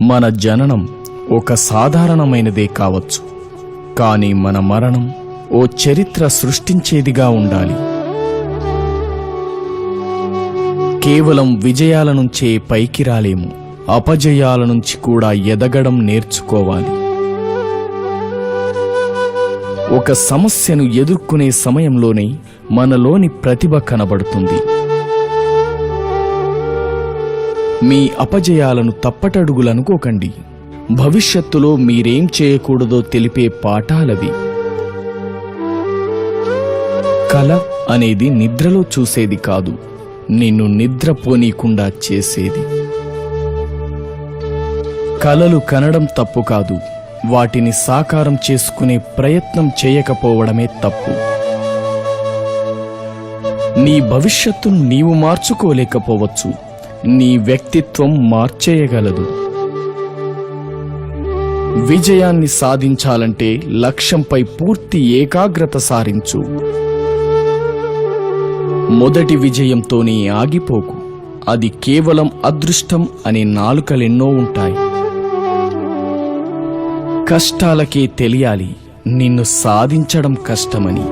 మన జననం ఒక సాధారణమైనదే కావచ్చు, కానీ మన మరణం ఓ చరిత్ర సృష్టించేదిగా ఉండాలి. కేవలం విజయాల నుంచే పైకి రాలేము, అపజయాల నుంచి కూడా ఎదగడం నేర్చుకోవాలి. ఒక సమస్యను ఎదుర్కొనే సమయంలోనే మనలోని ప్రతిభ కనబడుతుంది. మీ అపజయాలను తప్పటడుగులనుకోకండి. భవిష్యత్తులో మీరేం చేయకూడదో తెలిపే పాఠాలవి. కల అనేది నిద్రలో చూసేది కాదు, నిన్ను నిద్రపోనీకుండా చేసేది. కలలు కనడం తప్పు కాదు, వాటిని సాకారం చేసుకునే ప్రయత్నం చేయకపోవడమే తప్పు. నీ భవిష్యత్తును నీవు మార్చుకోలేకపోవచ్చు, నీ వ్యక్తిత్వం మార్చేయగలదు. విజయాన్ని సాధించాలంటే లక్ష్యంపై పూర్తి ఏకాగ్రత సారించు. మొదటి విజయంతోనే ఆగిపోకు, అది కేవలం అదృష్టం అనే నాలుకలెన్నో ఉంటాయి. కష్టాలకే తెలియాలి నిన్ను సాధించడం కష్టమని.